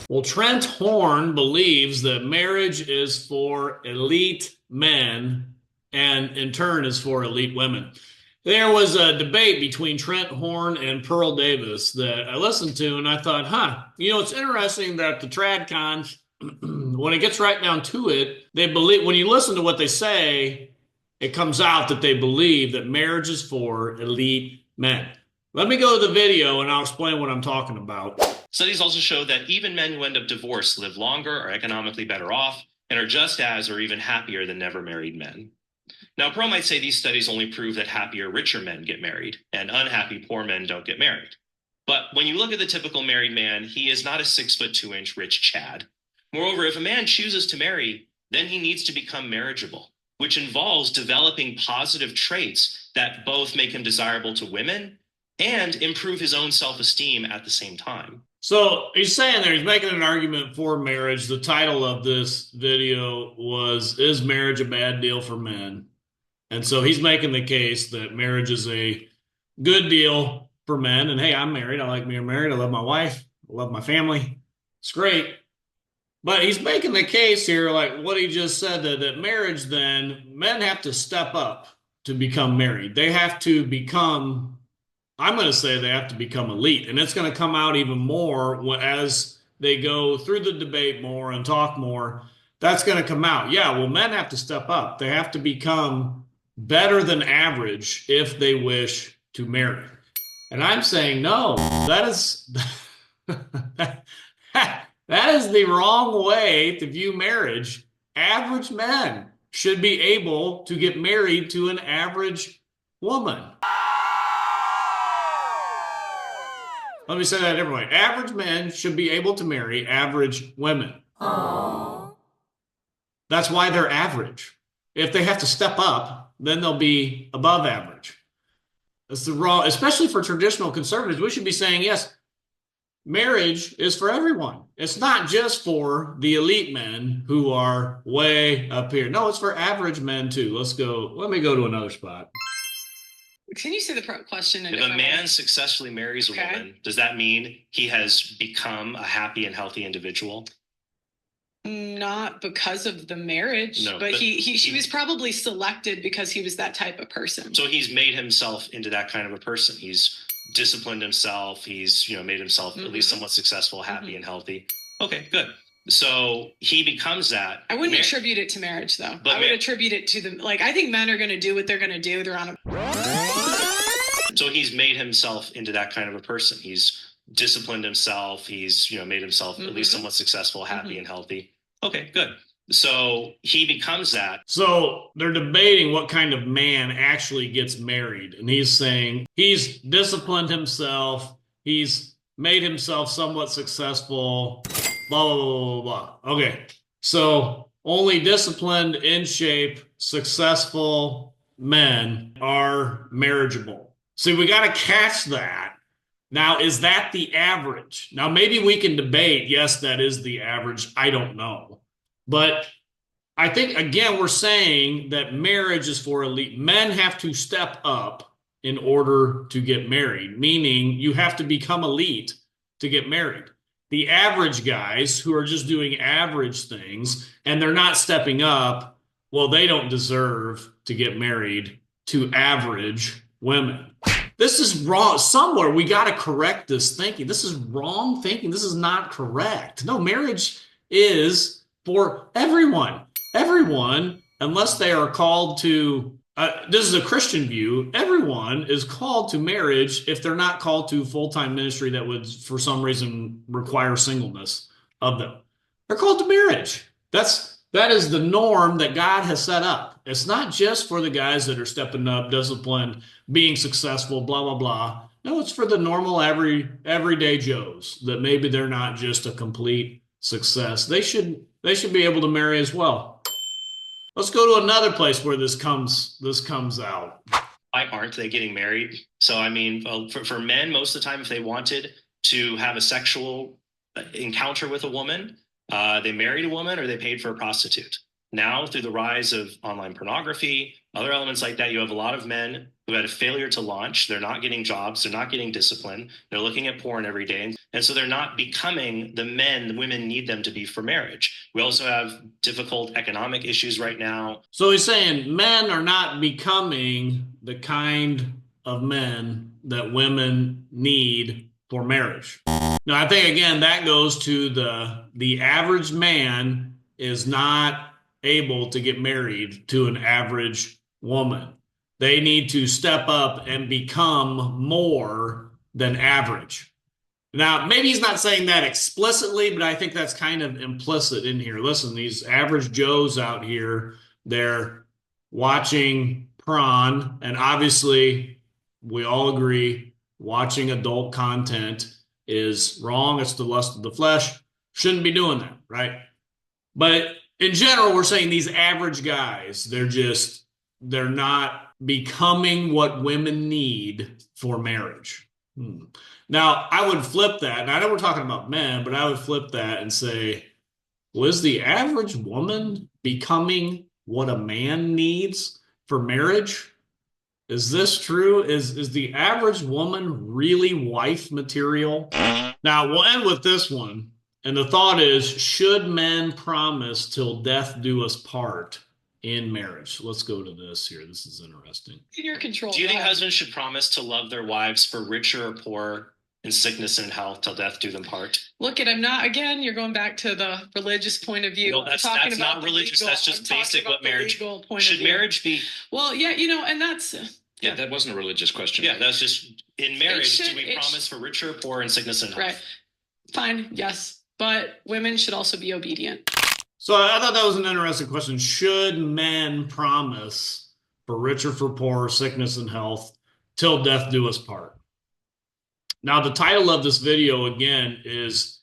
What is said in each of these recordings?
Well, Trent Horn believes that marriage is for elite men and in turn is for elite women. There was a debate between Trent Horn and Pearl Davis that I listened to, and I thought, it's interesting that the trad cons, when it gets right down to it, they believe, when you listen to what they say, it comes out that they believe that marriage is for elite men. Let me go to the video and I'll explain what I'm talking about. Studies also show that even men who end up divorced live longer, are economically better off, and are just as or even happier than never married men. Now, Pearl might say these studies only prove that happier, richer men get married, and unhappy, poor men don't get married. But when you look at the typical married man, he is not a 6'2" rich Chad. Moreover, if a man chooses to marry, then he needs to become marriageable, which involves developing positive traits that both make him desirable to women and improve his own self-esteem at the same time. So he's saying there, he's making an argument for marriage. The title of this video was, Is Marriage a Bad Deal for Men? And so he's making the case that marriage is a good deal for men. And hey, I'm married. I like being married. I love my wife. I love my family. It's great. But he's making the case here, like what he just said, that marriage, then men have to step up to become married. They have to become, I'm going to say they have to become elite. And it's going to come out even more as they go through the debate more and talk more. That's going to come out. Yeah, well, men have to step up. They have to become better than average if they wish to marry. And I'm saying, no, that is that is the wrong way to view marriage. Average men should be able to get married to an average woman. Let me say that a different way. Average men should be able to marry average women. Aww. That's why they're average. If they have to step up, then they'll be above average. That's the wrong, especially for traditional conservatives. We should be saying, yes, marriage is for everyone. It's not just for the elite men who are way up here. No, it's for average men too. Let's go. Let me go to another spot. Can you say the question? If a man successfully marries a woman, does that mean he has become a happy and healthy individual? Not because of the marriage, no, but she was probably selected because he was that type of person. So he's made himself into that kind of a person. He's disciplined himself. He's, made himself at least somewhat successful, happy and healthy. Okay, good. So he becomes that. I wouldn't attribute it to marriage, though. But I would attribute it to the, I think men are going to do what they're going to do. They're on a. So he's made himself into that kind of a person. He's disciplined himself. He's, made himself at least somewhat successful, happy and healthy. Okay, good. So he becomes that. So they're debating what kind of man actually gets married. And he's saying he's disciplined himself. He's made himself somewhat successful, blah, blah, blah, blah, blah. Okay. So only disciplined, in shape, successful men are marriageable. See, we got to catch that. Now, is that the average? Now, maybe we can debate, yes, that is the average. I don't know. But I think, again, we're saying that marriage is for elite. Men have to step up in order to get married, meaning you have to become elite to get married. The average guys who are just doing average things and they're not stepping up, well, they don't deserve to get married to average women. This is wrong. Somewhere we got to correct this thinking. This is wrong thinking. This is not correct. No, marriage is for everyone. Everyone, unless they are called to, this is a Christian view, everyone is called to marriage if they're not called to full-time ministry that would, for some reason, require singleness of them. They're called to marriage. That is the norm that God has set up. It's not just for the guys that are stepping up, disciplined, being successful, blah, blah, blah. No, it's for the normal, everyday Joes that maybe they're not just a complete success. They should be able to marry as well. Let's go to another place where this comes out. Why aren't they getting married? So, I mean, for men, most of the time, if they wanted to have a sexual encounter with a woman, they married a woman or they paid for a prostitute. Now, through the rise of online pornography, Other elements like that, you have a lot of men who had a failure to launch. They're not getting jobs. They're not getting discipline. They're looking at porn every day. And so they're not becoming the men the women need them to be for marriage. We also have difficult economic issues right now. So he's saying men are not becoming the kind of men that women need for marriage. Now, I think, again, that goes to the average man is not able to get married to an average woman. They need to step up and become more than average. Now, maybe he's not saying that explicitly, but I think that's kind of implicit in here. Listen, these average Joes out here, they're watching prawn, and obviously we all agree watching adult content is wrong. It's the lust of the flesh. Shouldn't be doing that, right? But in general, we're saying these average guys, they're not becoming what women need for marriage. Now, I would flip that, and I know we're talking about men, but I would flip that and say, was the average woman becoming what a man needs for marriage? Is this true? Is the average woman really wife material? Now, we'll end with this one. And the thought is, should men promise till death do us part in marriage? Let's go to this here. This is interesting. In your control. Do you think husbands should promise to love their wives for richer or poor, in sickness and health, till death do them part? Look, I'm not, again, you're going back to the religious point of view. No, that's not religious. That's just basic what marriage. Should marriage be? Well, yeah, and that's. Yeah, that wasn't a religious question. Yeah, that's just in marriage. Do we promise for richer or poor, in sickness and health? Right. Fine. Yes. But women should also be obedient. So I thought that was an interesting question. Should men promise for richer, for poor, sickness and health, till death do us part? Now, the title of this video, again, is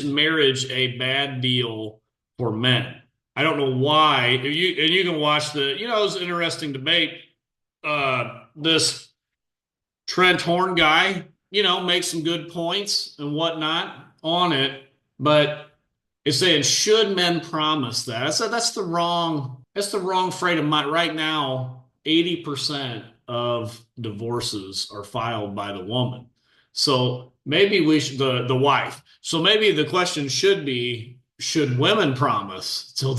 marriage a bad deal for men? I don't know why. And you can watch it was an interesting debate. This Trent Horn guy, makes some good points and whatnot on it. But it's saying, should men promise that? I said that's the wrong frame of mind. Right now, 80% of divorces are filed by the woman. So maybe we should, the wife. So maybe the question should be, should women promise till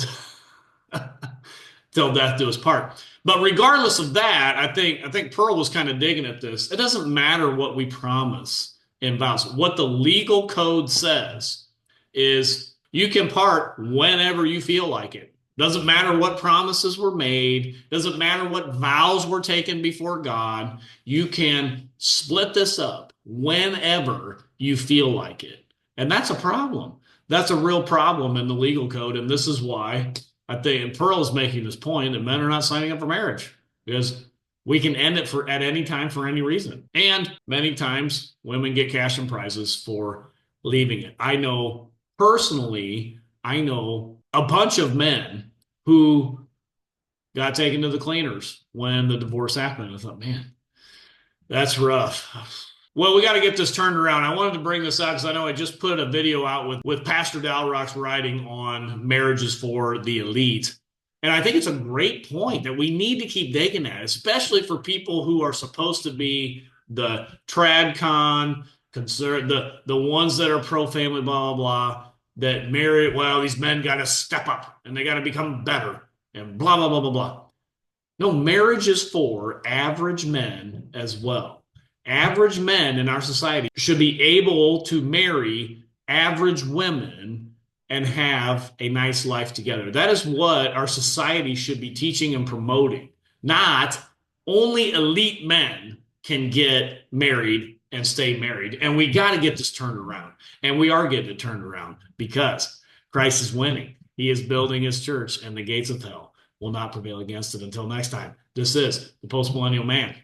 death do us part? But regardless of that, I think Pearl was kind of digging at this. It doesn't matter what we promise in vows. What the legal code says is you can part whenever you feel like it. Doesn't matter what promises were made. Doesn't matter what vows were taken before God. You can split this up whenever you feel like it. And that's a problem. That's a real problem in the legal code. And this is why I think Pearl is making this point that men are not signing up for marriage, because we can end it at any time for any reason. And many times women get cash and prizes for leaving it. I know a bunch of men who got taken to the cleaners when the divorce happened. I thought, man, that's rough. Well, we got to get this turned around. I wanted to bring this out because I know I just put a video out with Pastor Dalrock's writing on marriages for the elite. And I think it's a great point that we need to keep digging at, especially for people who are supposed to be the tradcon, the ones that are pro-family, blah, blah, blah, that marry, well, these men got to step up and they got to become better and blah, blah, blah, blah, blah. No, marriage is for average men as well. Average men in our society should be able to marry average women and have a nice life together. That is what our society should be teaching and promoting. Not only elite men can get married and stay married. And we got to get this turned around. And we are getting it turned around because Christ is winning. He is building his church, and the gates of hell will not prevail against it. Until next time, this is the Post Millennial Man.